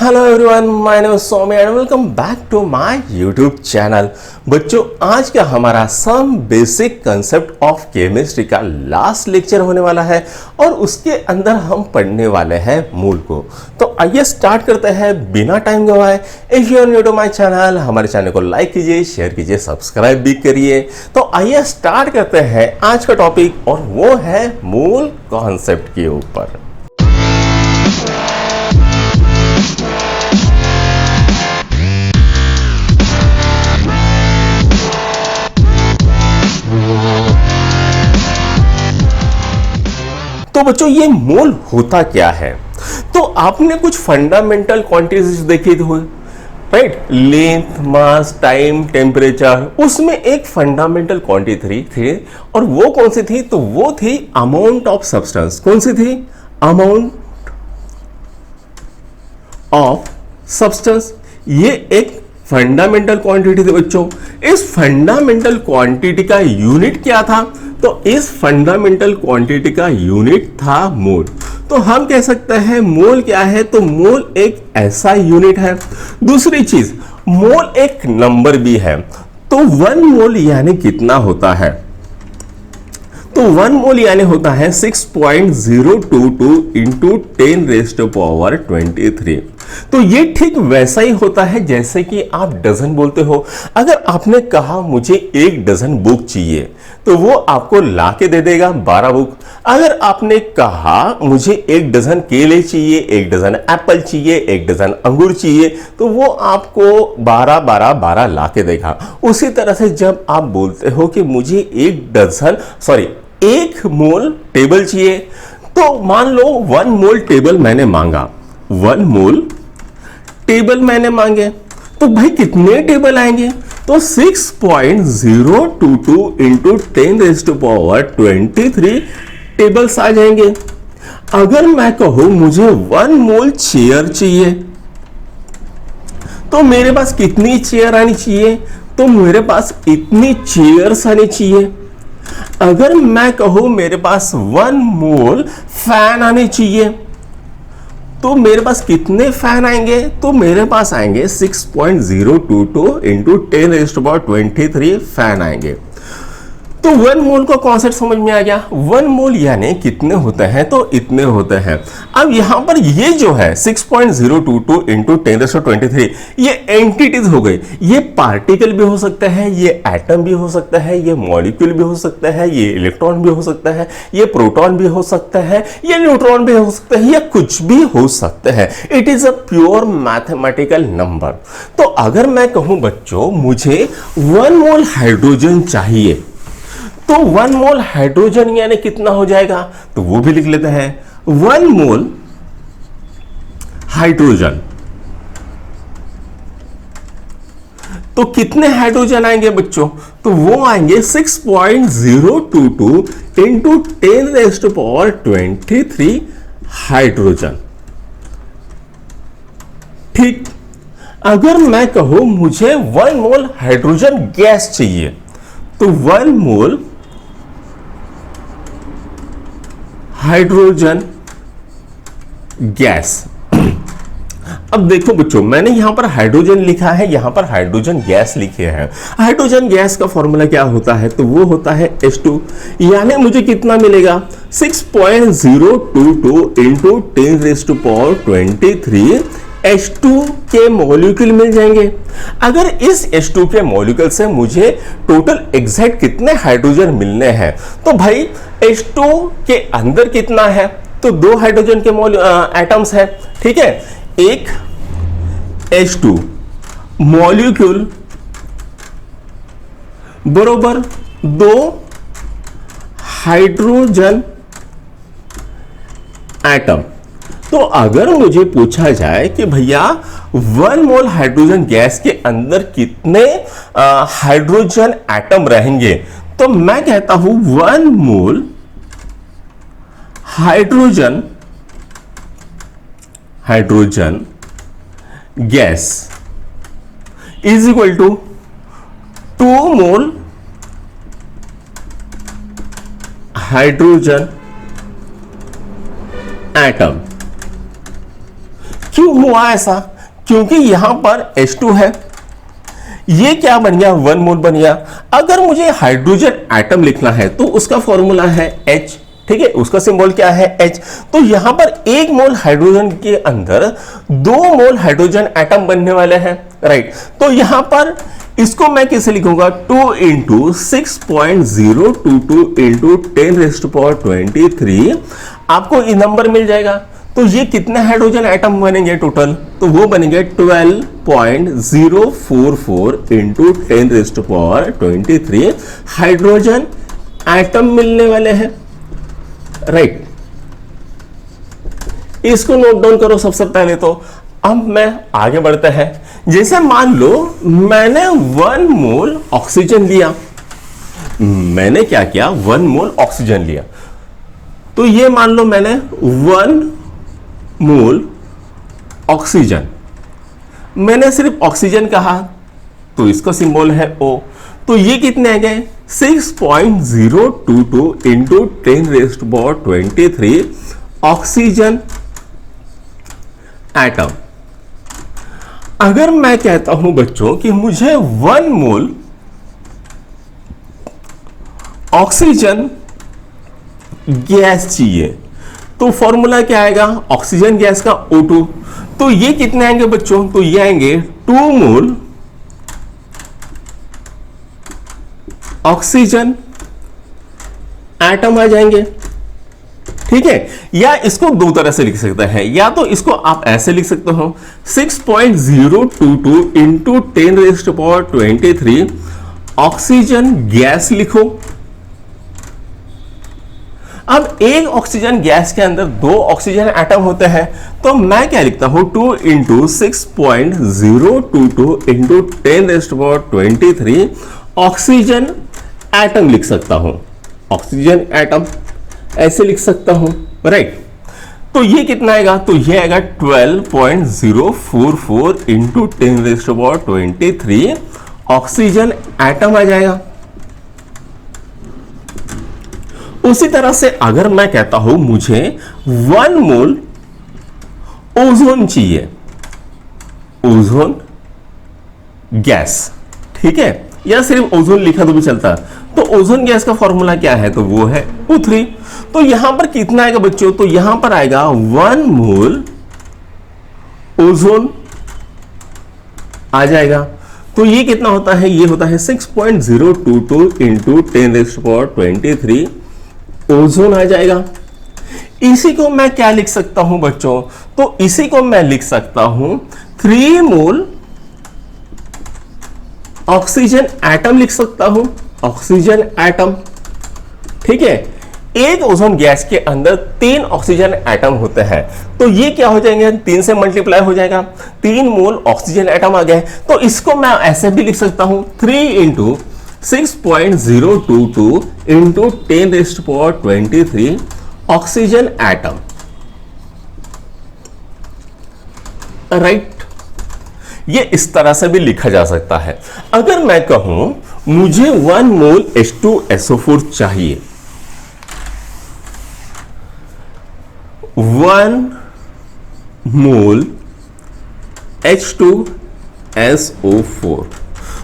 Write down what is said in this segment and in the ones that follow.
Hello everyone, my name is Saumya and welcome back to my YouTube channel. बच्चों, आज का हमारा some basic concept of chemistry का last lecture होने वाला है और उसके अंदर हम पढ़ने वाले हैं मूल को। तो आइए स्टार्ट करते हैं बिना टाइम गवाए। If you are new to my channel, हमारे चैनल को लाइक कीजिए, शेयर कीजिए, सब्सक्राइब भी करिए। तो आइए स्टार्ट करते हैं आज का टॉपिक और वो है मूल कॉन्सेप्ट के ऊपर। तो बच्चों, ये मोल होता क्या है? तो आपने कुछ फंडामेंटल क्वांटिटीज देखी थी, राइट? लेंथ, मास, टाइम, टेम्परेचर। उसमें एक फंडामेंटल क्वांटिटी थी और वो कौन सी थी? तो वो थी अमाउंट ऑफ सब्सटेंस। कौन सी थी? Amount of substance. ये एक फंडामेंटल क्वांटिटी थी बच्चों। इस फंडामेंटल क्वांटिटी का यूनिट क्या था? तो इस फंडामेंटल क्वांटिटी का यूनिट था मोल। तो हम कह सकते हैं मोल क्या है? तो मोल एक ऐसा यूनिट है। दूसरी चीज, मोल एक नंबर भी है। तो 1 मोल यानी कितना होता है? तो 1 मोल यानी होता है 6.022 इंटू 10⁻23। तो ये ठीक वैसा ही होता है जैसे कि आप डजन बोलते हो। अगर आपने कहा मुझे 1 डजन बुक चाहिए, तो वो आपको ला के दे देगा 12 बुक। अगर आपने कहा मुझे 1 डजन केले चाहिए, 1 डजन एप्पल चाहिए, 1 डजन अंगूर चाहिए, तो वो आपको 12 12 12 ला के देगा। उसी तरह से जब आप बोलते हो कि मुझे 1 मोल टेबल चाहिए, तो मान लो 1 मोल टेबल मैंने मांगा, 1 मोल टेबल मैंने मांगे, तो भाई कितने टेबल आएंगे? तो 6.022 इंटू 10⁻23 टेबल्स आ जाएंगे। अगर मैं कहूं मुझे 1 मोल चेयर चाहिए, तो मेरे पास कितनी चेयर आनी चाहिए? तो मेरे पास इतनी चेयर्स आनी चाहिए। अगर मैं कहूं मेरे पास 1 मोल फैन आने चाहिए, तो मेरे पास कितने फैन आएंगे? तो मेरे पास आएंगे 6.022 इंटू 10⁻23 फैन आएंगे। तो 1 मोल का कॉन्सेप्ट समझ में आ गया। 1 मोल यानी कितने होते हैं? तो इतने होते हैं। अब यहां पर ये जो है 6.022 इंटू 10⁻23, ये एंटिटीज हो गई। ये पार्टिकल भी हो सकता है, ये एटम भी हो सकता है, ये मॉलिक्यूल भी हो सकता है, ये इलेक्ट्रॉन भी हो सकता है, ये प्रोटॉन भी हो सकता है, ये न्यूट्रॉन भी हो सकता है, या कुछ भी हो सकता है। It is a pure mathematical number. तो अगर मैं कहूं बच्चों मुझे 1 मोल हाइड्रोजन चाहिए, तो 1 मोल हाइड्रोजन यानी कितना हो जाएगा? तो वो भी लिख लेते हैं। 1 मोल हाइड्रोजन, तो कितने हाइड्रोजन आएंगे बच्चों? तो वो आएंगे 6.022 इंटू 10⁻23 हाइड्रोजन। ठीक। अगर मैं कहूं मुझे 1 मोल हाइड्रोजन गैस चाहिए, तो 1 मोल हाइड्रोजन गैस। अब देखो बच्चों, मैंने यहां पर हाइड्रोजन लिखा है, यहां पर हाइड्रोजन गैस लिखे हैं। हाइड्रोजन गैस का फॉर्मूला क्या होता है? तो वो होता है H2। यानी मुझे कितना मिलेगा? 6.022 इंटू 10⁻23 H2 के मॉलिक्यूल मिल जाएंगे। अगर इस H2 के मॉलिक्यूल से मुझे टोटल एग्जैक्ट कितने हाइड्रोजन मिलने हैं, तो भाई H2 के अंदर कितना है? तो 2 हाइड्रोजन के एटम्स है, ठीक है। एक H2 मॉलिक्यूल बरोबर 2 हाइड्रोजन एटम। तो अगर मुझे पूछा जाए कि भैया 1 मोल हाइड्रोजन गैस के अंदर कितने हाइड्रोजन एटम रहेंगे, तो मैं कहता हूं 1 mole hydrogen gas is equal to 2 mole hydrogen atom. क्यों हुआ ऐसा? क्योंकि यहां पर H2 है, ये क्या बन गया? 1 मोल बन गया। अगर मुझे हाइड्रोजन एटम लिखना है तो उसका फॉर्मूला है H, ठीक है, उसका सिंबल क्या है? H। तो यहां पर 1 मोल हाइड्रोजन के अंदर 2 मोल हाइड्रोजन एटम बनने वाले हैं, राइट। तो यहां पर इसको मैं कैसे लिखूंगा? 2 इंटू 6.022 इंटू 10⁻23 आपको ये नंबर मिल जाएगा। तो ये कितने हाइड्रोजन एटम बनेंगे टोटल? तो वो बनेंगे 12.044 इंटू 10⁻23 हाइड्रोजन एटम मिलने वाले हैं, राइट। इसको नोट डाउन करो सबसे पहले। तो अब मैं आगे बढ़ते हैं। जैसे मान लो मैंने 1 मोल ऑक्सीजन लिया, मैंने क्या किया? 1 मोल ऑक्सीजन लिया। तो ये मान लो मैंने 1 मोल ऑक्सीजन, मैंने सिर्फ ऑक्सीजन कहा तो इसका सिंबल है O। तो ये कितने आ गए? 6.022 इंटू 10⁻23 ऑक्सीजन एटम। अगर मैं कहता हूं बच्चों कि मुझे 1 मोल ऑक्सीजन गैस चाहिए, तो फॉर्मूला क्या आएगा? ऑक्सीजन गैस का O2। तो ये कितने आएंगे बच्चों? तो ये आएंगे 2 मोल ऑक्सीजन एटम आ जाएंगे, ठीक है। या इसको दो तरह से लिख सकते हैं, या तो इसको आप ऐसे लिख सकते हो 6.022 इंटू 10⁻23 ऑक्सीजन गैस लिखो। अब एक ऑक्सीजन गैस के अंदर 2 ऑक्सीजन एटम होते हैं, तो मैं क्या लिखता हूं? 2 इंटू 6.022 इंटू 10⁻23 ऑक्सीजन एटम लिख सकता हूं। ऑक्सीजन एटम ऐसे लिख सकता हूं, राइट। तो ये कितना आएगा? तो ये आएगा 12.044 इंटू 10⁻23 ऑक्सीजन एटम आ जाएगा। उसी तरह से अगर मैं कहता हूं मुझे 1 मोल ओजोन चाहिए, ओजोन गैस, ठीक है, या सिर्फ ओजोन लिखा तो भी चलता। तो ओजोन गैस का फॉर्मूला क्या है? तो वो है O3। तो यहां पर कितना आएगा बच्चों? तो यहां पर आएगा 1 मोल ओजोन आ जाएगा। तो ये कितना होता है? ये होता है 6.022 इंटू 10⁻23 ओजोन आ जाएगा। इसी को मैं क्या लिख सकता हूं बच्चों? तो इसी को मैं लिख सकता हूं 3 मोल ऑक्सीजन एटम लिख सकता हूं, ऑक्सीजन एटम, ठीक है। एक ओजोन गैस के अंदर 3 ऑक्सीजन एटम होते हैं, तो ये क्या हो जाएंगे? 3 से मल्टीप्लाई हो जाएगा, 3 मोल ऑक्सीजन एटम आ गए। तो इसको मैं ऐसे भी लिख सकता हूं 3 into 6.022 into 10⁻23 oxygen atom, right. ये इस तरह से भी लिखा जा सकता है। अगर मैं कहूं मुझे 1 मोल H2SO4 चाहिए, 1 मोल H2SO4,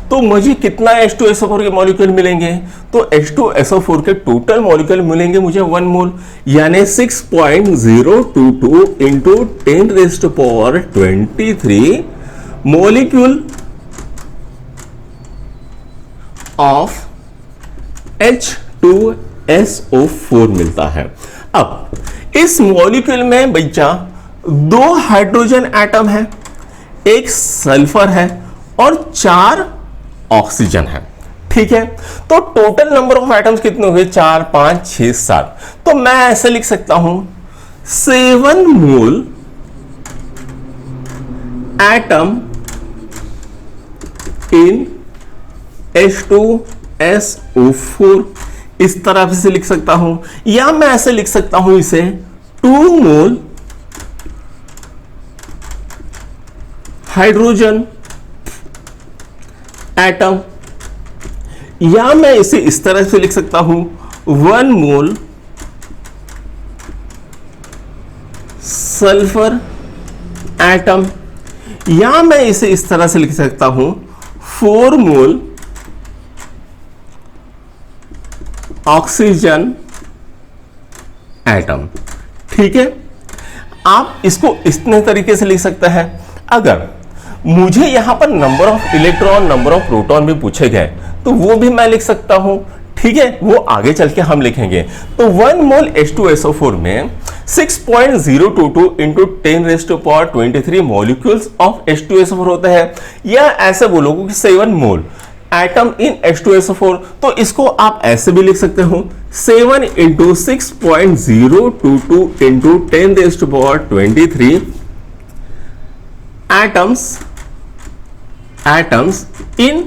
तो मुझे कितना H2SO4 के मॉलिक्यूल मिलेंगे? तो H2SO4 के टोटल मॉलिक्यूल मिलेंगे मुझे 1 मोल, यानी 6.022 इंटू 10⁻23 molecule of H2SO4 मिलता है। अब इस मॉलिक्यूल में बच्चा 2 हाइड्रोजन एटम है, एक सल्फर है और 4 ऑक्सीजन है, ठीक है। तो टोटल नंबर ऑफ एटम्स कितने हो गए? 4, 5, 6, 7। तो मैं ऐसे लिख सकता हूं 7 मोल एटम इन H2SO4, इस तरह से लिख सकता हूं। या मैं ऐसे लिख सकता हूं इसे 2 मोल हाइड्रोजन एटम, या मैं इसे इस तरह से लिख सकता हूं 1 मोल सल्फर एटम, या मैं इसे इस तरह से लिख सकता हूं 4 मोल ऑक्सीजन एटम। ठीक है, आप इसको इतने तरीके से लिख सकते हैं। अगर मुझे यहां पर number of electron, number of proton भी पूछे गए तो वो भी मैं लिख सकता हूं। ठीक है, वो आगे चल के हम लिखेंगे। तो 1 मोल H2SO4 में 6.022 इंटू 10⁻23 मॉलिक्यूल्स ऑफ H2SO4 होते हैं, या ऐसे बोलोगे कि 7 मोल एटम इन H2SO4। तो इसको आप ऐसे भी लिख सकते हो 7 into 6.022 into 10⁻23 atoms in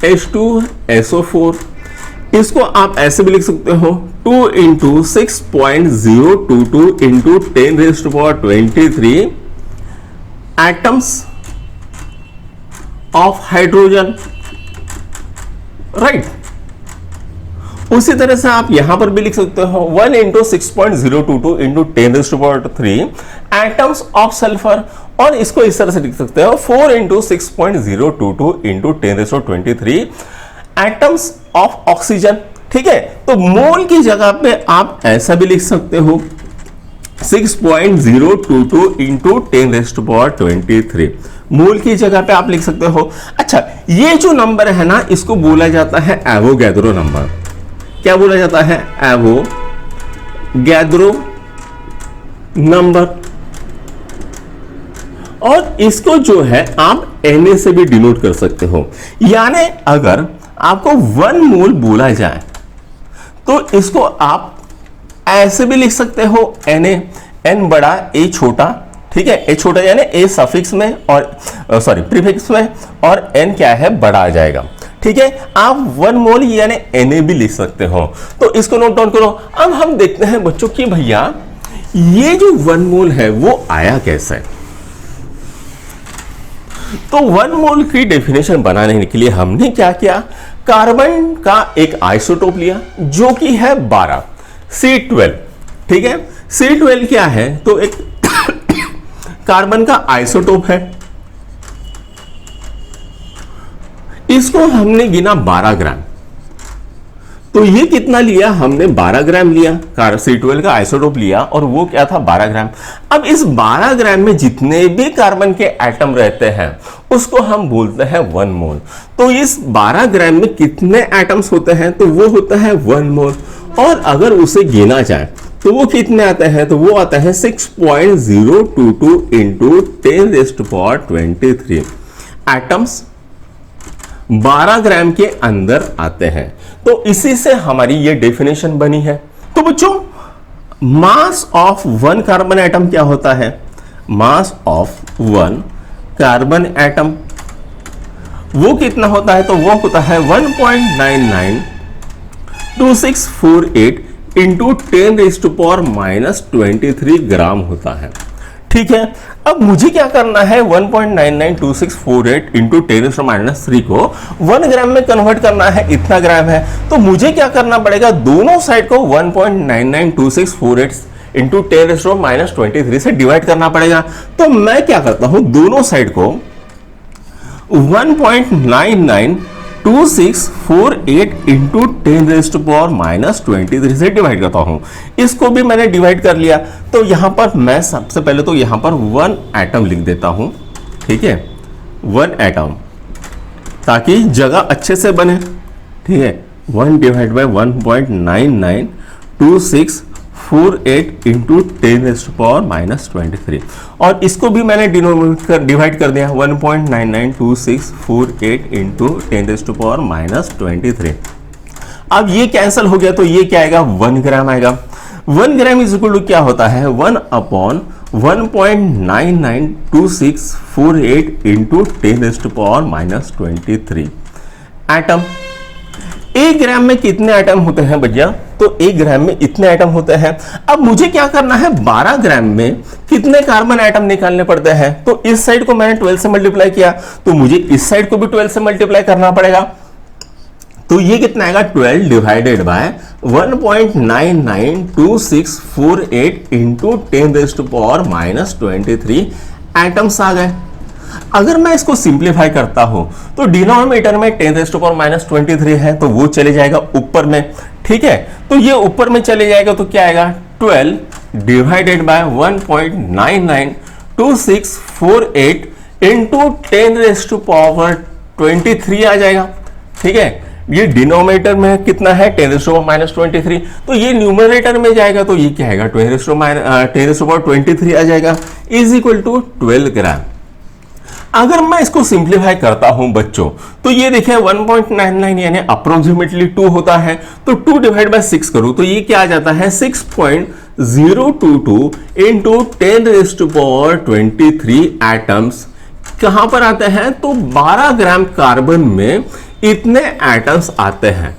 H2SO4। इसको आप ऐसे भी लिख सकते हो 2 into 6.022 into 10⁻23 atoms of hydrogen. Right, उसी तरह से आप यहां पर भी लिख सकते हो 1 into 6.022 into 10⁻³ atoms of sulphur, और इसको इस तरह से लिख सकते हो 4 into 6.022 into 10⁻23 atoms of oxygen. ठीक है, तो मोल की जगह पे आप ऐसा भी लिख सकते हो 6.022 इंटू 10⁻23 मोल की जगह पे आप लिख सकते हो। अच्छा, ये जो नंबर है ना, इसको बोला जाता है एवोगैद्रो नंबर। क्या बोला जाता है? Avogadro number. और इसको जो है आप Na से भी डिनोट कर सकते हो। यानी अगर आपको 1 मोल बोला जाए तो इसको आप ऐसे भी लिख सकते हो Na, N बड़ा A छोटा। ठीक है, A छोटा यानी A सफिक्स में और सॉरी प्रीफिक्स में, और N क्या है, बड़ा आ जाएगा। ठीक है, आप 1 मोल यानी Na भी लिख सकते हो। तो इसको नोट डाउन करो। अब हम देखते हैं बच्चों कि भैया ये जो 1 मोल है वो आया कैसे। तो 1 मोल की डेफिनेशन बनाने के लिए हमने क्या किया, कार्बन का एक आइसोटोप लिया जो कि है 12 C12। ठीक है, C12 क्या है, तो एक कार्बन का आइसोटोप है। इसको हमने गिना 12 ग्राम। तो ये कितना लिया हमने, 12 ग्राम लिया, C12 का आइसोटोप लिया, और वो क्या था, 12 ग्राम। अब इस 12 ग्राम में जितने भी कार्बन के एटम रहते हैं उसको हम बोलते हैं 1 मोल। तो इस 12 ग्राम में कितने एटम्स होते हैं, तो वो होता है 1 मोल। और अगर उसे गिना जाए तो वो कितने आते हैं, तो वो आता है 6.022 इंटू 10⁻23 एटम्स 12 ग्राम के अंदर आते हैं। तो इसी से हमारी ये डेफिनेशन बनी है। तो बच्चों, मास ऑफ 1 कार्बन एटम क्या होता है, मास ऑफ 1 कार्बन एटम वो कितना होता है, तो वो होता है 1.992648 इंटू 10⁻³ ग्राम होता है। ठीक है, अब मुझे क्या करना है, 1.992648 इंटू 10⁻³ को 1 ग्राम में कन्वर्ट करना है, इतना ग्राम है। तो मुझे क्या करना पड़ेगा, दोनों साइड को 1.992648 इंटू 10⁻³ से डिवाइड करना पड़ेगा। तो मैं क्या करता हूं, दोनों साइड को 1.992648 इंटू 10⁻³ से डिवाइड करता हूं। इसको भी मैंने डिवाइड कर लिया। तो यहां पर मैं सबसे पहले तो यहां पर 1 एटम लिख देता हूं। ठीक है, 1 एटम, ताकि जगह अच्छे से बने। ठीक है, 1 डिवाइड बाय 1.992648 इंटू 10⁻³ और इसको भी मैंने डिवाइड कर दिया 1.992648 इंटू 10⁻23। अब ये कैंसिल हो गया, तो ये क्या आएगा, 1 ग्राम आएगा। 1 ग्राम इज इक्वल टू क्या होता है, 1/1.992648 इंटू 10⁻23 एटम। 1 ग्राम में कितने एटम होते हैं भैया, तो 1 ग्राम में इतने एटम होते हैं। अब मुझे क्या करना है, 12 ग्राम में कितने कार्बन एटम निकालने पड़ते हैं, तो इस साइड को मैंने 12 से मल्टीप्लाई किया, तो मुझे इस साइड को भी 12 से मल्टीप्लाई करना पड़ेगा। तो ये कितना आएगा, 12 डिवाइडेड बाय 1.992648 इंटू 10⁻23 एटम्स आ गए। अगर मैं इसको सिंप्लीफाई करता हूं तो डिनोमिनेटर में 10⁻⁻23 है तो वो चले जाएगा ऊपर में, ठीक है। तो ये ऊपर में चले जाएगा तो क्या आएगा 12 डिवाइडेड बाय 1.992648 इंटू 10⁻23 आ जाएगा, ठीक है। ये डिनोमिनेटर में कितना है 10⁻⁻23, तो ये न्यूमरेटर में जाएगा तो ये क्या आएगा 10⁻23 आ जाएगा, इज इक्वल टू 12 ग्राम। अगर मैं इसको सिंप्लीफाई करता हूं बच्चों तो ये देखिए 1.99 यानी अप्रोक्सीमेटली 2 होता है, तो 2 डिवाइड बाय 6 करूं तो ये क्या आ जाता है 6.022 इंटू 10⁻23 एटम्स कहां पर आते हैं, तो 12 ग्राम कार्बन में इतने एटम्स आते हैं,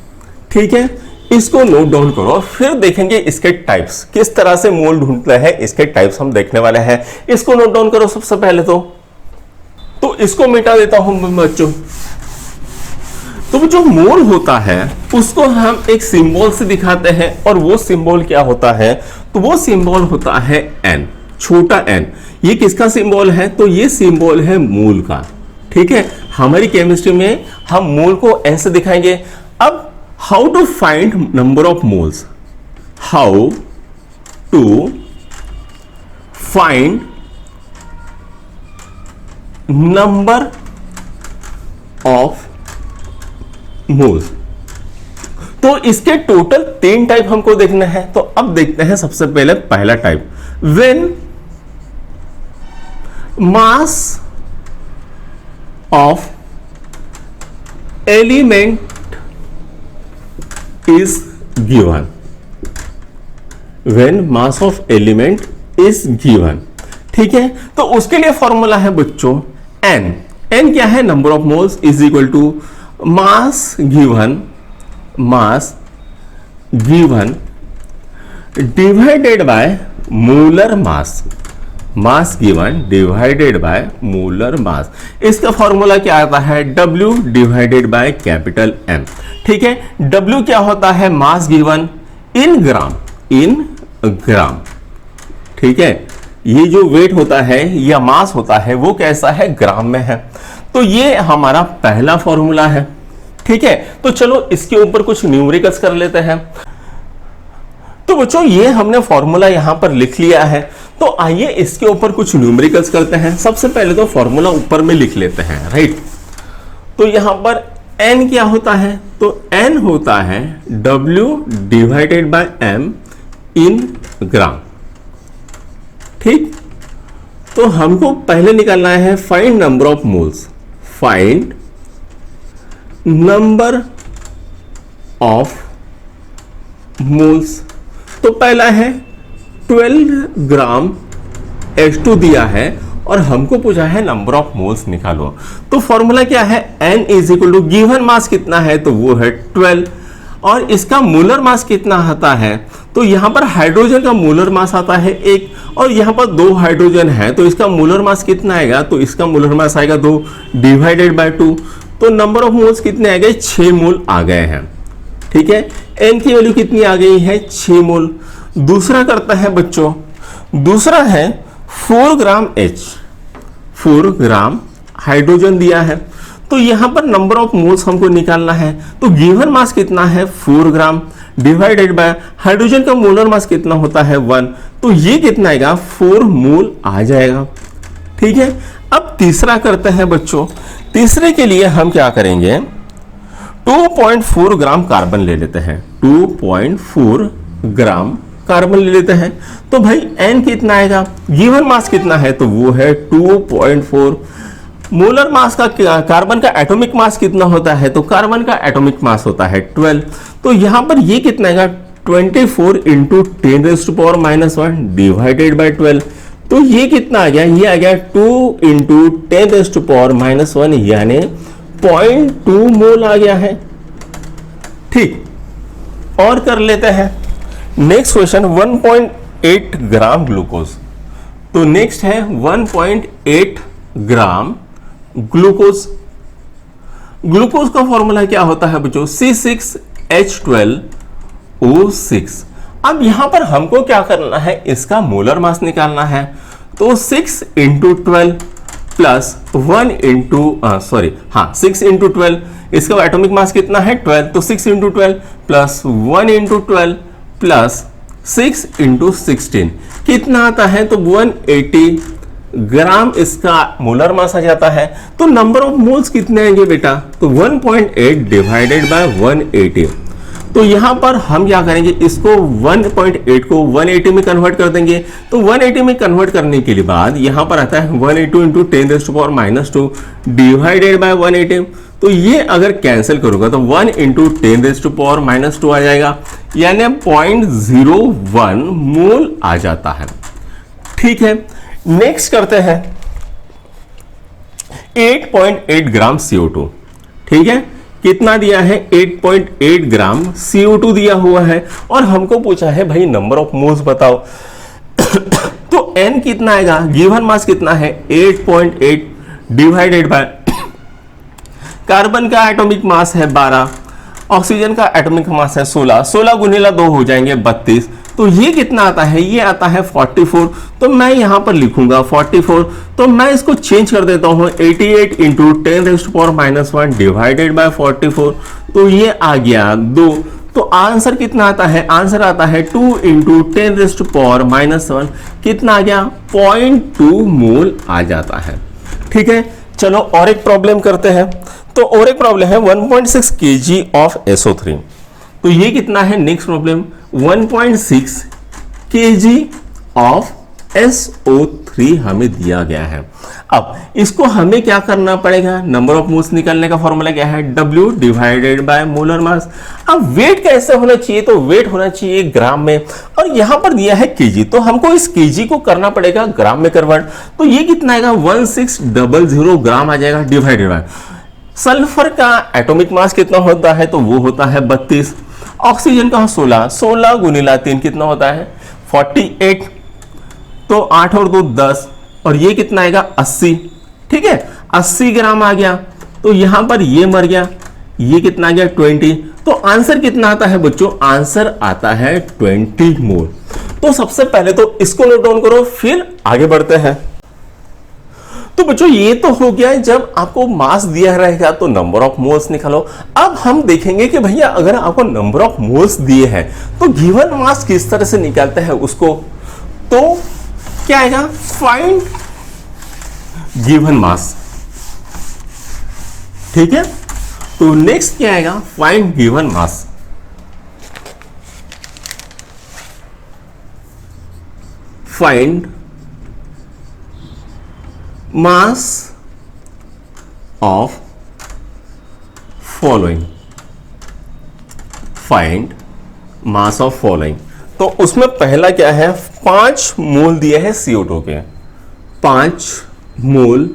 ठीक है। इसको नोट डाउन करो, फिर देखेंगे इसके टाइप्स किस तरह से मोल ढूंढते हैं, इसके टाइप्स हम देखने वाले हैं। इसको नोट डाउन करो सबसे पहले तो इसको मिटा देता हूं बच्चों। तो जो मोल होता है उसको हम एक सिंबल से दिखाते हैं, और वो सिंबल क्या होता है, तो वो सिंबल होता है एन, छोटा एन। ये किसका सिंबल है, तो ये सिंबल है मोल का, ठीक है। हमारी केमिस्ट्री में हम मोल को ऐसे दिखाएंगे। अब how to find number of moles, how to find number of moles, तो इसके टोटल 3 टाइप हमको देखना है। तो अब देखते हैं सबसे पहले पहला type, when mass of element is given, when mass of element is given, ठीक है। तो उसके लिए फॉर्मूला है बच्चों एन। एन क्या है, number of moles is equal to mass given divided by molar mass, mass given divided by molar mass. इसका फॉर्मूला क्या आता है W divided by capital M, ठीक है। W क्या होता है, मास गिवन इन ग्राम, ठीक है। ये जो वेट होता है या मास होता है वो कैसा है, ग्राम में है। तो ये हमारा पहला फॉर्मूला है, ठीक है। तो चलो इसके ऊपर कुछ न्यूमेरिकल्स कर लेते हैं। तो बच्चों ये हमने फॉर्मूला यहां पर लिख लिया है, तो आइए इसके ऊपर कुछ न्यूमेरिकल्स करते हैं। सबसे पहले तो फॉर्मूला ऊपर में लिख लेते हैं, राइट। तो यहां पर n क्या होता है, तो n होता है W डिवाइडेड बाय M इन ग्राम, ठीक। तो हमको पहले निकालना है find number of moles, find number of moles. तो पहला है 12 ग्राम H2 दिया है और हमको पूछा है नंबर ऑफ मोल्स निकालो। तो फॉर्मूला क्या है, N is equal to given mass कितना है, तो वो है 12, और इसका मोलर मास कितना आता है, तो यहां पर हाइड्रोजन का मोलर मास आता है 1, और यहां पर 2 हाइड्रोजन है तो इसका मोलर मास कितना आएगा, तो इसका मोलर मास आएगा 2 डिवाइडेड बाय 2। तो नंबर ऑफ मोल्स कितने आ गए, 6 मोल आ गए हैं, ठीक है। एन की वैल्यू कितनी आ गई है, 6 मोल। दूसरा करता है बच्चों, दूसरा है 4 ग्राम H, 4 ग्राम हाइड्रोजन दिया है, तो यहां पर नंबर ऑफ मोल्स हमको निकालना है। तो गिवन मास कितना है 4 ग्राम डिवाइडेड बाय हाइड्रोजन का मोलर मास कितना होता है 1, तो ये कितना आएगा 4 मोल आ जाएगा, ठीक है। अब तीसरा करते हैं बच्चों, तीसरे के लिए हम क्या करेंगे, 2.4 ग्राम कार्बन ले लेते हैं, 2.4 ग्राम कार्बन ले लेते हैं। तो भाई N कितना आएगा, गिवन मास कितना है, तो वो है 2.4। मोलर मास का, कार्बन का एटॉमिक मास कितना होता है, तो कार्बन का एटॉमिक मास होता है 12। तो यहां पर ये कितना आएगा 24 इंटू 10⁻⁻1 डिवाइडेड बाय 12। तो ये कितना आ गया, ये आ गया 2 इंटू 10⁻⁻1 यानी 0.2 मोल आ गया है, ठीक। और कर लेते हैं नेक्स्ट क्वेश्चन, 1.8 ग्राम ग्लूकोज। तो नेक्स्ट है 1.8 ग्राम ग्लूकोज। ग्लूकोज का फॉर्मूला क्या होता है बच्चों, C6H12O6। अब यहां पर हमको क्या करना है, इसका मोलर मास निकालना है। तो 6 इंटू 12 प्लस 1 इंटू 6 इंटू 12, इसका एटॉमिक मास कितना है 12, तो 6 into 12 plus 1 into 12 plus 6 into 16 कितना आता है, तो 180 ग्राम इसका मोलर मास आ जाता है। तो नंबर ऑफ मोल्स कितने आएंगे बेटा, तो 1.8 डिवाइडेड बाय 180। तो यहां पर हम क्या करेंगे, इसको 1.8 को 180 में कन्वर्ट कर देंगे। तो 180 में कन्वर्ट करने के लिए बाद यहां पर आता है 182 इंटू 10⁻⁻² डिवाइडेड बाय 180। तो ये अगर कैंसिल करूंगा तो 1 इंटू 10⁻⁻² आ जाएगा, यानी 0.01 मोल आ जाता है। ठीक है, नेक्स्ट करते हैं 8.8 ग्राम CO2। ठीक है, कितना दिया है, 8.8 ग्राम CO2 दिया हुआ है और हमको पूछा है भाई नंबर ऑफ मोल्स बताओ। तो N कितना आएगा, गिवन मास कितना है 8.8 डिवाइडेड बाय कार्बन का एटॉमिक मास है 12, ऑक्सीजन का एटॉमिक मास है 16, 16 गुणिला 2 हो जाएंगे 32। तो ये कितना आता है, ये आता है 44। तो मैं यहां पर लिखूंगा 44, तो मैं इसको चेंज कर देता हूं 88 इंटू 10⁻⁻1 डिवाइडेड बाय 44। तो ये आ गया 2। तो आंसर कितना आता है, आंसर आता है 2 इंटू 10⁻⁻1 कितना आ गया, 0.2 मोल आ जाता है। ठीक है, चलो और एक प्रॉब्लम करते हैं। तो और एक प्रॉब्लम है 1.6 kg ऑफ SO3। तो ये कितना है, next problem 1.6 kg of SO3 हमें दिया गया है। अब इसको हमें क्या करना पड़ेगा, नंबर ऑफ मोल्स निकालने का फॉर्मूला क्या है, W डिवाइडेड बाय मोलर मास। अब वेट कैसे होना चाहिए, तो वेट होना चाहिए ग्राम में और यहां पर दिया है kg, तो हमको इस kg को करना पड़ेगा ग्राम में कन्वर्ट। तो ये कितना आएगा, 1600 ग्राम आ जाएगा डिवाइडेड बाय सल्फर का एटॉमिक मास कितना होता है, तो वो होता है 32, ऑक्सीजन का 16, 16 गुणिला 3 कितना होता है 48, तो 8 और 2 10 और ये कितना आएगा 80। ठीक है, 80 ग्राम आ गया। तो यहां पर ये मर गया, ये कितना आ गया 20। तो आंसर कितना आता है बच्चों, आंसर आता है 20 मोल। तो सबसे पहले तो इसको नोट डाउन करो, फिर आगे बढ़ते हैं। तो बच्चों ये तो हो गया जब आपको मास दिया रहेगा तो नंबर ऑफ मोल्स निकालो। अब हम देखेंगे कि भैया अगर आपको नंबर ऑफ मोल्स दिए हैं तो गिवन मास किस तरह से निकालते हैं उसको। तो क्या आएगा, फाइंड गिवन मास। ठीक है, तो नेक्स्ट क्या आएगा, find given mass. Find mass of following. Find mass of following, तो उसमें पहला क्या है, 5 मोल दिए हैं CO2 के, 5 मोल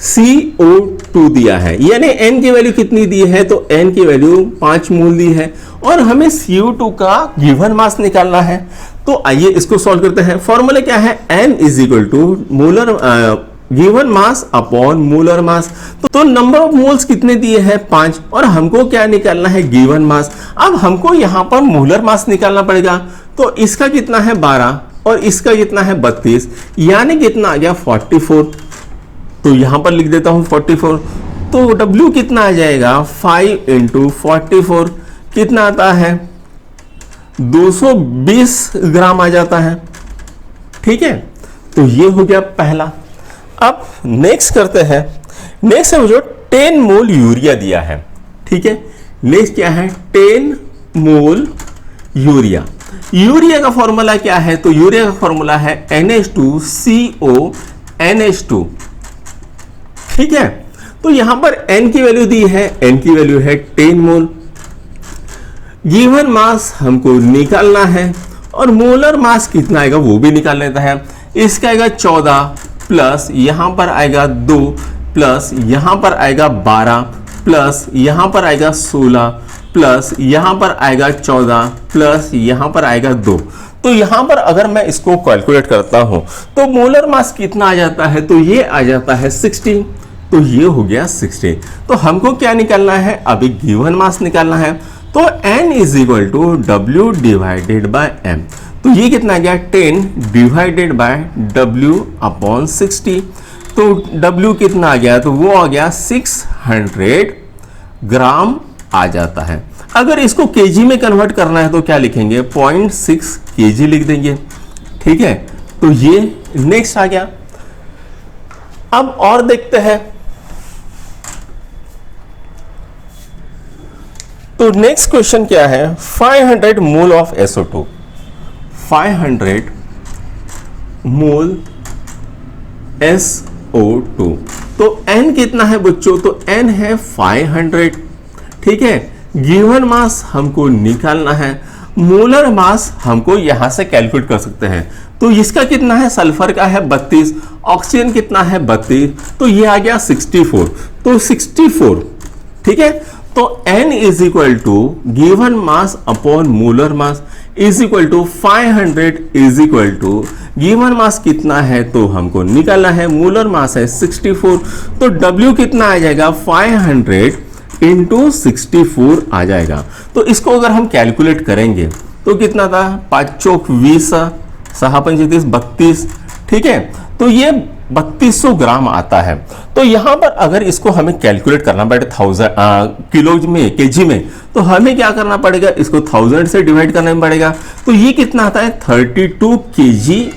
CO2 दिया है, यानी N की वैल्यू कितनी दी है, तो N की वैल्यू 5 मोल दी है और हमें CO2 का गिवन मास निकालना है। तो आइए इसको सॉल्व करते हैं। फॉर्मूला क्या है, N is equal to molar given mass upon molar mass. तो नंबर ऑफ मोल्स कितने दिए हैं 5 और हमको क्या निकालना है, गिवन मास। अब हमको यहां पर मोलर मास निकालना पड़ेगा। तो इसका कितना है 12 और इसका कितना है 32, यानी कितना आ गया 44। तो यहां पर लिख देता हूं 44। तो W कितना आ जाएगा, 5 इंटू 44 कितना आता है 220 ग्राम आ जाता है। ठीक है, तो ये हो गया पहला। अब नेक्स्ट करते हैं, नेक्स्ट है जो 10 मोल यूरिया दिया है। ठीक है, नेक्स्ट क्या है, 10 मोल यूरिया। यूरिया का फॉर्मूला क्या है, तो यूरिया का फॉर्मूला है NH2CO NH2। ठीक है, तो यहां पर N की वैल्यू दी है, N की वैल्यू है 10 मोल। गिवन मास हमको निकालना है और मोलर मास कितना आएगा वो भी निकाल लेता है। इसका आएगा 14 प्लस यहां पर आएगा 2 प्लस यहां पर आएगा 12 प्लस यहां पर आएगा 16 प्लस यहां पर आएगा 14 प्लस यहां पर आएगा 2। तो यहां पर अगर मैं इसको कैलकुलेट करता हूं तो मोलर मास कितना आ जाता है, तो ये आ जाता है 16। तो ये हो गया 16। तो हमको क्या निकालना है, अभी गिवन मास निकालना है। तो N is equal to W divided by M। तो ये कितना आ गया 10 डिवाइडेड बाय W/60। तो W कितना आ गया, तो वो आ गया 600 ग्राम आ जाता है। अगर इसको केजी में कन्वर्ट करना है तो क्या लिखेंगे, 0.6 केजी लिख देंगे। ठीक है, तो ये नेक्स्ट आ गया। अब और देखते हैं, तो नेक्स्ट क्वेश्चन क्या है, 500 mole of SO2, 500 mole SO2। तो N कितना है बच्चों, तो N है 500। ठीक है, गिवन मास हमको निकालना है, मोलर मास हमको यहां से कैलकुलेट कर सकते हैं। तो इसका कितना है, सल्फर का है 32, ऑक्सीजन कितना है 32, तो ये आ गया 64। तो 64, ठीक है, तो N is equal to given mass upon molar mass is equal to 500 is equal to given mass कितना है, तो हमको निकालना है, मोलर मास है 64। तो W कितना आ जाएगा, 500 इंटू 64 आ जाएगा। तो इसको अगर हम कैलकुलेट करेंगे तो कितना था, 5 चौक 20, 6 पंच 32। ठीक है, तो ये 3200 ग्राम आता है। तो यहां पर अगर इसको हमें कैलकुलेट करना पड़े 1000 किलो में, केजी में, तो हमें क्या करना पड़ेगा, इसको 1000 से डिवाइड करना पड़ेगा। तो ये कितना आता है, 32 केजी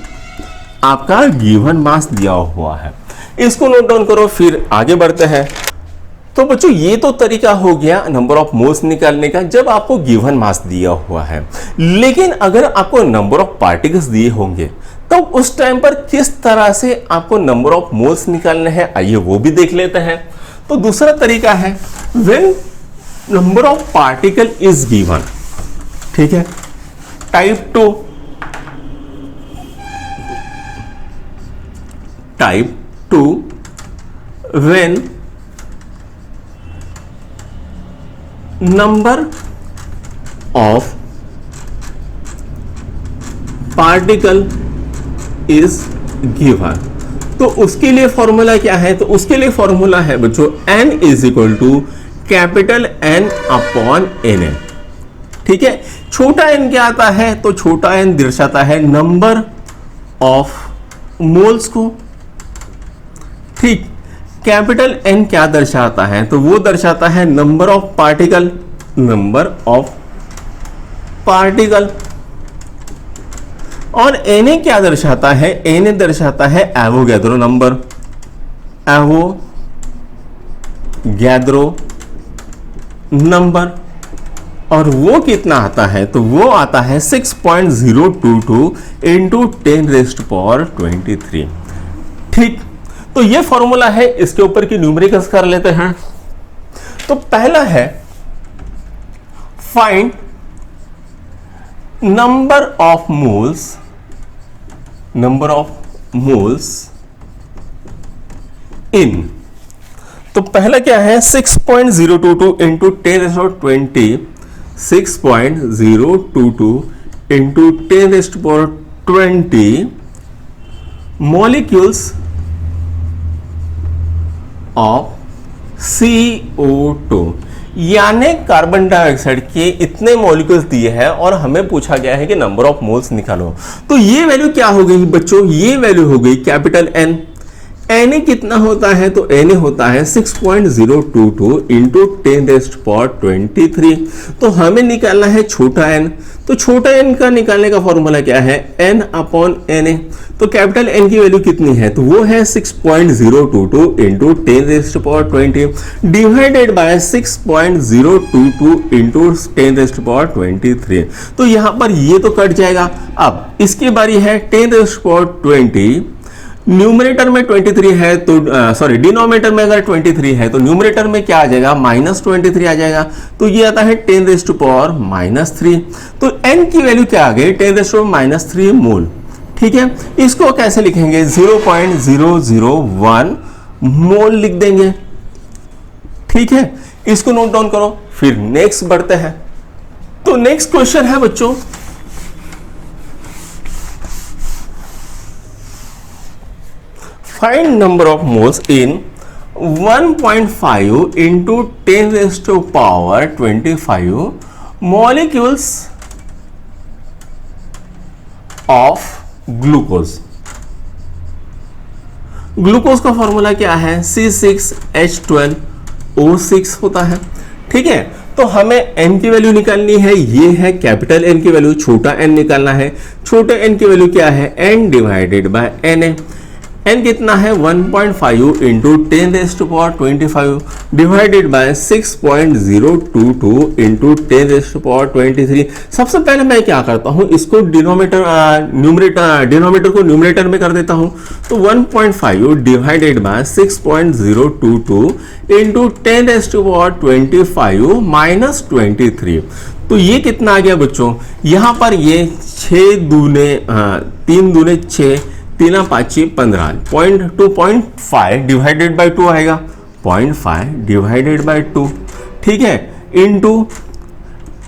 आपका गिवन मास दिया हुआ है। इसको नोट डाउन करो, फिर आगे बढ़ते हैं। तो बच्चों ये तो तरीका हो गया नंबर ऑफ मोल्स निकालने का जब आपको गिवन मास दिया हुआ है। लेकिन अगर आपको नंबर ऑफ पार्टिकल्स दिए होंगे तो उस टाइम पर किस तरह से आपको नंबर ऑफ मोल्स निकालने हैं, आइए वो भी देख लेते हैं। तो दूसरा तरीका है, when number of particle is given, ठीक है, type 2 when number of particle is given. तो उसके लिए फॉर्मूला क्या है, तो उसके लिए फॉर्मूला है बच्चों N is equal to capital N upon Na। ठीक है, छोटा n क्या आता है, तो छोटा n दर्शाता है नंबर ऑफ मोल्स को। ठीक, कैपिटल N क्या दर्शाता है, तो वो दर्शाता है number of particle, number of particle. और Na क्या दर्शाता है, Na दर्शाता है एवोगैद्रो नंबर, एवोगैद्रो नंबर। और वो कितना आता है, तो वो आता है 6.022 इंटू 10⁻23। ठीक, तो ये फॉर्मूला है, इसके ऊपर की न्यूमेरिकल्स कर लेते हैं। तो पहला है find number of moles, number of moles इन। तो पहला क्या है, 6.022 into 10⁻20, 6.022 into 10⁻20 molecules of CO2, यानी कार्बन डाइऑक्साइड के इतने मॉलिक्यूल्स दिए हैं और हमें पूछा गया है कि नंबर ऑफ मोल्स निकालो। तो ये वैल्यू क्या हो गई बच्चों, ये वैल्यू हो गई कैपिटल N। Na कितना होता है, तो Na होता है 6.022 इंटू 10⁻23। तो हमें निकालना है छोटा n। तो छोटा n का निकालने का फॉर्मूला क्या है, n अपॉन Na। तो कैपिटल N की वैल्यू कितनी है, तो वो है 6.022 इंटू 10⁻20 डिवाइडेड बाय 6.022 इंटू 10⁻23। तो यहां पर ये तो कट जाएगा। अब इसकी बारी है 10⁻20, न्यूमरेटर में 23 है तो सॉरी डिनोमिनेटर में अगर 23 है तो न्यूमरेटर में क्या आ जाएगा, -23 आ जाएगा। तो ये आता है 10⁻³ तो n की वैल्यू क्या आ गई, 10⁻³ मोल। ठीक है, इसको कैसे लिखेंगे, 0.001 मोल लिख देंगे। ठीक है, इसको नोट डाउन करो, फिर नेक्स्ट बढ़ते हैं। तो नेक्स्ट क्वेश्चन है बच्चों, find number of moles in 1.5 into 10⁻25 molecules of glucose. Glucose का फॉर्मूला क्या है, C6H12O6 होता है। ठीक है, तो हमें n की वैल्यू निकालनी है, ये है कैपिटल N की वैल्यू, छोटा n निकालना है। छोटे n की वैल्यू क्या है, n divided by Na। n कितना है 1.5 इंटू 10⁻25 डिवाइडेड बाय 6.022 इंटू 10⁻23। सबसे पहले मैं क्या करता हूं, इसको डिनोमिनेटर को न्यूमरेटर में कर देता हूं। तो 1.5 डिवाइडेड बाय 6.022 इंटू 10⁻25 माइनस 23। तो ये कितना आ गया बच्चों, यहां पर ये 3 दूने 6, 3 5 15, 0.5 डिवाइडेड बाय 2 आएगा, 0.5 डिवाइडेड बाय 2, ठीक है, इंटू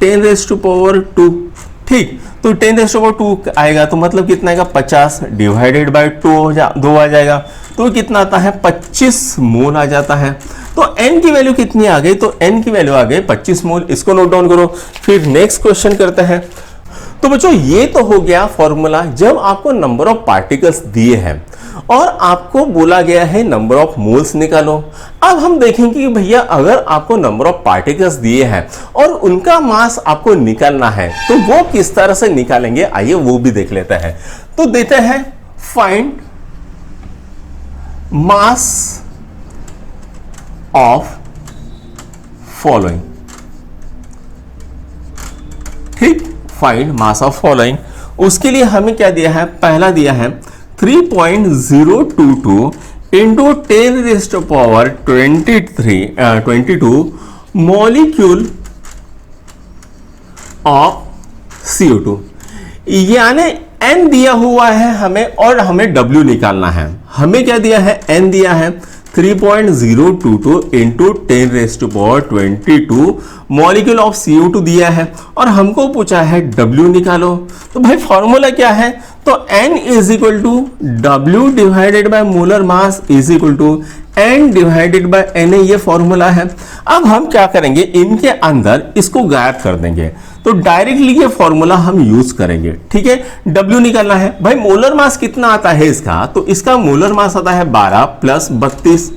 10⁻²। ठीक, तो 10⁻² आएगा, तो मतलब कितना आएगा 50 डिवाइडेड बाय 2 आ जाएगा, तो कितना आता है 25 मोल आ जाता है। तो n की वैल्यू कितनी आ गई, तो n की वैल्यू आ गई 25 मोल। इसको नोट डाउन करो। फिर नेक्स्ट क्वेश्चन करते हैं। तो बच्चों ये तो हो गया फॉर्मूला जब आपको नंबर ऑफ पार्टिकल्स दिए हैं और आपको बोला गया है नंबर ऑफ मोल्स निकालो। अब हम देखेंगे कि भैया अगर आपको नंबर ऑफ पार्टिकल्स दिए हैं और उनका मास आपको निकालना है तो वो किस तरह से निकालेंगे, आइए वो भी देख लेते हैं। तो देते हैं फाइंड मास ऑफ फॉलोइंग। ठीक, फाइंड मास ऑफ फॉलोइंग। उसके लिए हमें क्या दिया है, पहला दिया है 3.022 इंटू 10⁻22 मॉलिक्यूल ऑफ CO2, यानी n दिया हुआ है हमें और हमें W निकालना है। हमें क्या दिया है, n दिया है 3.022 इंटू 10⁻22 मॉलिक्यूल ऑफ CO2 दिया है और हमको पूछा है W निकालो। तो भाई फॉर्मूला क्या है, तो n is equal to W divided by molar mass is equal to n divided by Na, ये फॉर्मूला है। अब हम क्या करेंगे, इनके अंदर इसको गायब कर देंगे, तो डायरेक्टली ये फॉर्मूला हम यूज करेंगे। ठीक है, W निकालना है। भाई मोलर मास कितना आता है इसका, तो इसका मोलर मास आता है 12 प्लस 32,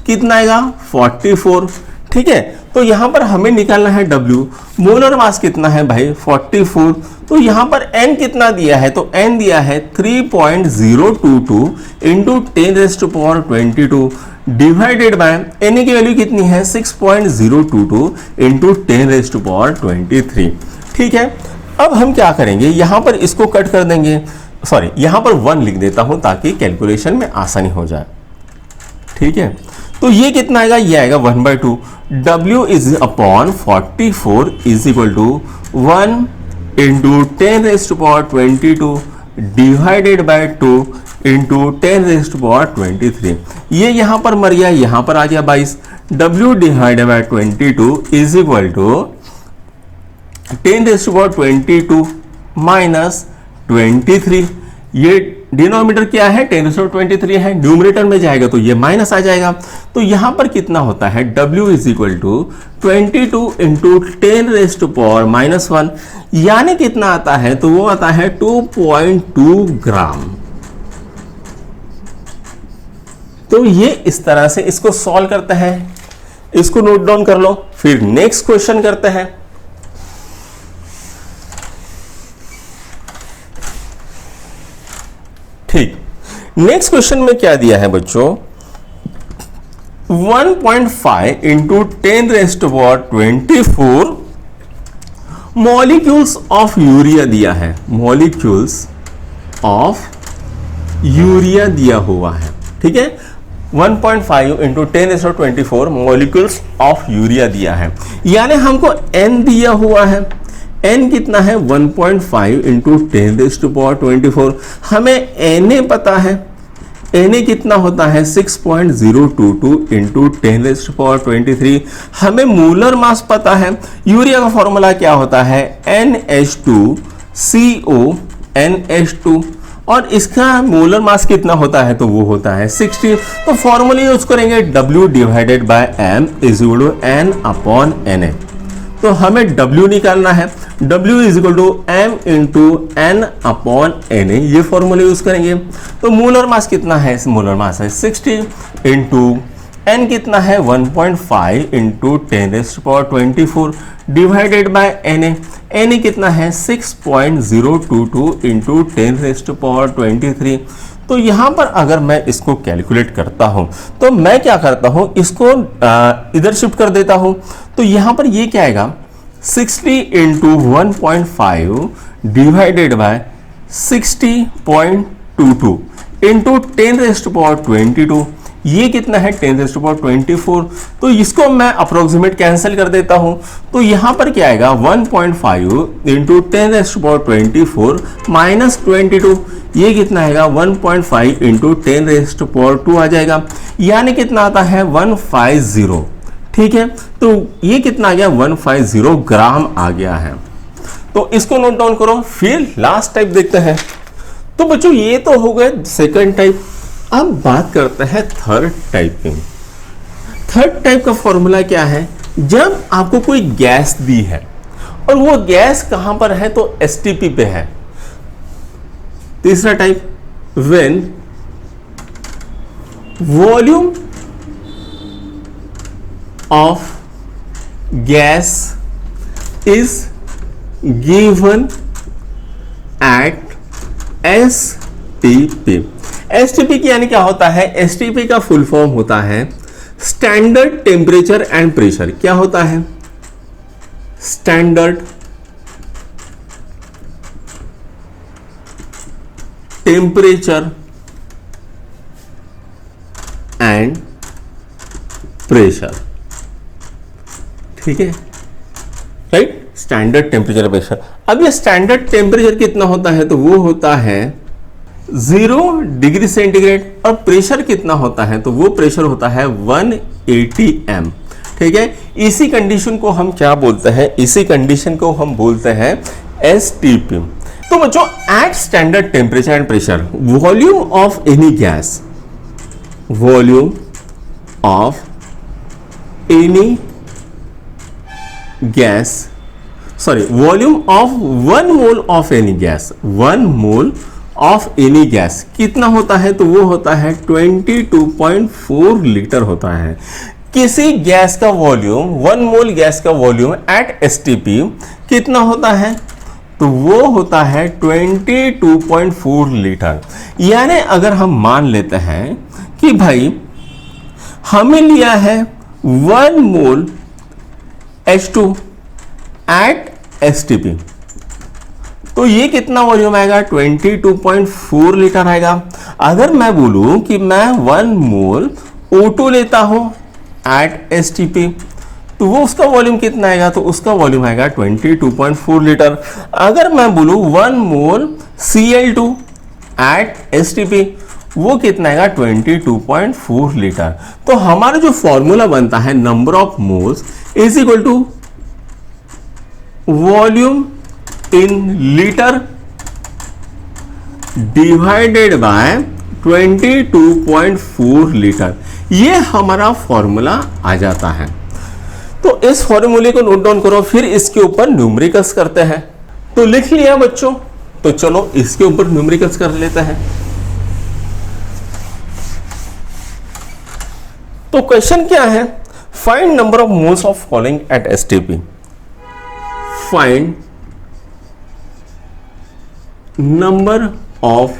कितना आएगा 44। ठीक है, तो यहां पर हमें निकालना है W, मोलर मास कितना है भाई 44। तो यहां पर n कितना दिया है, तो n दिया है 3.022 इंटू 10⁻22 डिवाइडेड बाय Na की वैल्यू कितनी है 6.022 इंटू 10⁻23। ठीक है, अब हम क्या करेंगे, यहां पर इसको कट कर देंगे, सॉरी यहां पर 1 लिख देता हूं ताकि कैलकुलेशन में आसानी हो जाए। ठीक है, तो ये कितना आएगा, ये आएगा 1/2। W is upon 44 is equal to 1 into 10⁻22 divided by 2 into 10⁻23। ये यहां पर मर गया, यहां पर आ गया 22। W divided by 22 is equal to 10⁻22 minus 23। ये डिनोमिनेटर क्या है 10⁻23 है, न्यूमरेटर में जाएगा तो ये माइनस आ जाएगा। तो यहां पर कितना होता है, W is equal to 22 into 10⁻⁻1, यानी कितना आता है, तो वो आता है 2.2 ग्राम। तो ये इस तरह से इसको सॉल्व करते हैं, इसको नोट डाउन कर लो। फिर नेक्स्ट क्वेश्चन करते हैं। ठीक, नेक्स्ट क्वेश्चन में क्या दिया है बच्चों, 1.5 इंटू 10⁻24 मॉलिक्यूल्स ऑफ यूरिया दिया है, मॉलिक्यूल्स ऑफ यूरिया दिया हुआ है। ठीक है, 1.5 इंटू 10⁻24 मॉलिक्यूल्स ऑफ यूरिया दिया है, यानी हमको n दिया हुआ है। n कितना है 1.5 इंटू 10⁻24। हमें Na पता है, Na कितना होता है 6.022 इंटू 10⁻23। हमें मोलर मास पता है, यूरिया का फॉर्मूला क्या होता है NH2CO NH2, और इसका मोलर मास कितना होता है, तो वो होता है 60। तो फॉर्मूला यूज करेंगे W divided by M is equal to N upon Na। तो हमें W निकालना है। W is equal to m into N upon N, ये फॉर्मूला यूज करेंगे। तो मोलर मास कितना है? मोलर मास है 60 इंटू n कितना है 1.5 इंटू 10⁻24 डिवाइडेड बाय Na कितना है 6.022 इंटू 10⁻23। तो यहां पर अगर मैं इसको कैलकुलेट करता हूं तो मैं क्या करता हूं, इसको इधर शिफ्ट कर देता हूं। तो यहां पर ये क्या आएगा 60 इंटू 1.5 डिवाइडेड बाय 60.22 इंटू 10⁻22, ये कितना है 10⁻24। तो इसको मैं अप्रोक्सीमेट कैंसिल कर देता हूं। तो यहां पर क्या आएगा 1.5 इंटू 10⁻24 माइनस 22, ये कितना आएगा 1.5 इंटू 10⁻2 आ जाएगा, यानी कितना आता है 150। ठीक है, तो ये कितना आ गया 150 ग्राम आ गया है। तो इसको नोट डाउन करो। फिर लास्ट टाइप देखते हैं। तो बच्चों ये तो हो गए सेकंड टाइप। अब बात करते हैं थर्ड टाइप में। थर्ड टाइप का फॉर्मूला क्या है? जब आपको कोई गैस दी है और वो गैस कहां पर है, तो एसटीपी पे है। तीसरा type, when volume of gas is given at STP. STP की यानी क्या होता है? एसटीपी का फुल फॉर्म होता है स्टैंडर्ड टेम्परेचर एंड प्रेशर। क्या होता है? Standard temperature and pressure. ठीक है, राइट, स्टैंडर्ड टेम्परेचर प्रेशर। अब ये स्टैंडर्ड टेम्परेचर कितना होता है? तो वो होता है 0 डिग्री सेंटीग्रेड। और प्रेशर कितना होता है? तो वो प्रेशर होता है 180 m। ठीक है, इसी कंडीशन को हम क्या बोलते हैं? इसी कंडीशन को हम बोलते हैं एसटीपी। तो बच्चों, at standard temperature and pressure volume of any gas, volume of any gas, sorry, volume of 1 mole of any gas, 1 mole of any gas कितना होता है? तो वो होता है 22.4 लीटर होता है। किसी गैस का वॉल्यूम, 1 मोल गैस का वॉल्यूम एट एसटीपी कितना होता है? तो वो होता है 22.4 लीटर। यानी अगर हम मान लेते हैं कि भाई हमें लिया है 1 मोल H2 एट एसटीपी, तो ये कितना वॉल्यूम आएगा? 22.4 लीटर आएगा। अगर मैं बोलूं कि मैं 1 मोल O2 लेता हूं एट एसटीपी, तो वो उसका वॉल्यूम कितना आएगा? तो उसका वॉल्यूम आएगा 22.4 लीटर। अगर मैं बोलूं 1 मोल Cl2 एट एसटीपी, वो कितना आएगा? 22.4 लीटर। तो हमारा जो फॉर्मूला बनता है number of moles is equal to volume in litre divided by 22.4 litre. ये हमारा फॉर्मूला आ जाता है। तो इस फॉर्मूले को नोट डाउन करो, फिर इसके ऊपर न्यूमेरिकल्स करते हैं। तो लिख लिया बच्चों, तो चलो इसके ऊपर न्यूमेरिकल्स कर लेते हैं। तो क्वेश्चन क्या है? Find number of moles of following at STP. Find number of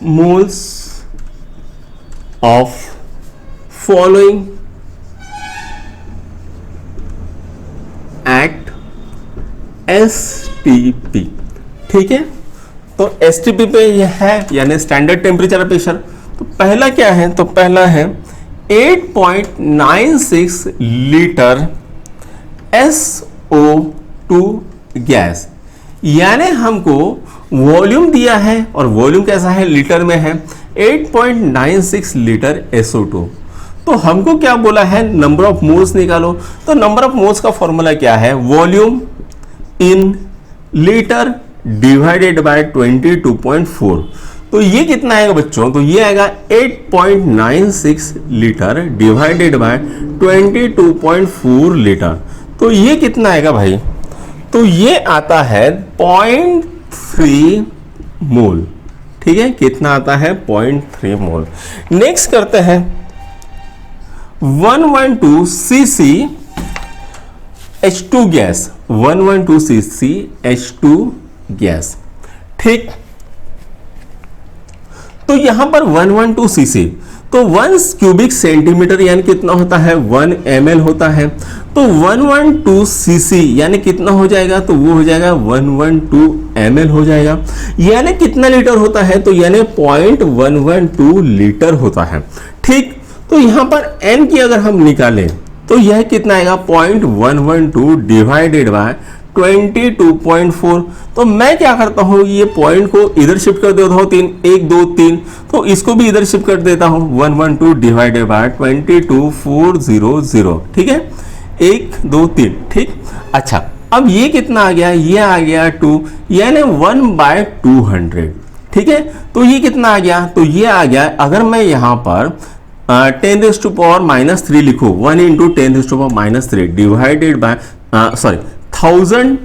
moles of following at STP. ठीक है, तो एसटीपी पे यह है यानी स्टैंडर्ड टेम्परेचर प्रेशर। तो पहला क्या है? तो पहला है 8.96 लीटर SO2 गैस, यानी हमको वॉल्यूम दिया है और वॉल्यूम कैसा है? लीटर में है 8.96 लीटर SO2। तो हमको क्या बोला है? नंबर ऑफ मोल्स निकालो। तो नंबर ऑफ मोल्स का फॉर्मूला क्या है? Volume in litre divided by 22.4। तो ये कितना आएगा बच्चों? तो ये आएगा 8.96 लीटर डिवाइडेड बाय 22.4 लीटर। तो ये कितना आएगा भाई? तो ये आता है 0.3 मोल। ठीक है, कितना आता है? 0.3 मोल। नेक्स्ट करते हैं 112 cc H2 gas, 112 cc H2 gas. ठीक, तो यहां पर 112 cc, तो 1 क्यूबिक सेंटीमीटर यानी कितना होता है? 1 ml होता है। तो 112 cc यानी कितना हो जाएगा? तो वो हो जाएगा 112 ml हो जाएगा। यानी कितना लीटर होता है? तो यानी 0.112 लीटर होता है। ठीक, तो यहां पर n की अगर हम निकालें तो यह कितना आएगा? 0.112 डिवाइडेड बाय 22.4। तो मैं क्या करता हूं, ये पॉइंट को इधर शिफ्ट कर देता हूं, 3 1 2 3, तो इसको भी इधर शिफ्ट कर देता हूं, 112 डिवाइडेड बाय 22400। ठीक है, 1 2 3। ठीक, अच्छा, अब ये कितना आ गया? ये आ गया 2, यानी 1/200। ठीक है, तो ये कितना आ गया? तो ये आ गया, अगर मैं यहां पर 10⁻³ लिखूं, 1 × 10⁻³ डिवाइडेड बाय 1000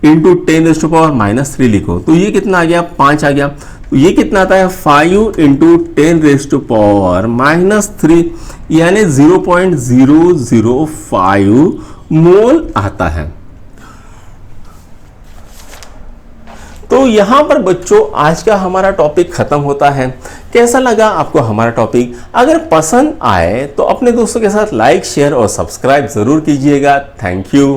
× 10⁻³ लिखो, तो ये कितना आ गया? 5 आ गया। तो ये कितना आता है? 5 × 10⁻³ यानी 0.005 मोल आता है। तो यहां पर बच्चों आज का हमारा टॉपिक खत्म होता है। कैसा लगा आपको हमारा टॉपिक? अगर पसंद आए तो अपने दोस्तों के साथ लाइक, शेयर और सब्सक्राइब जरूर कीजिएगा। Thank you.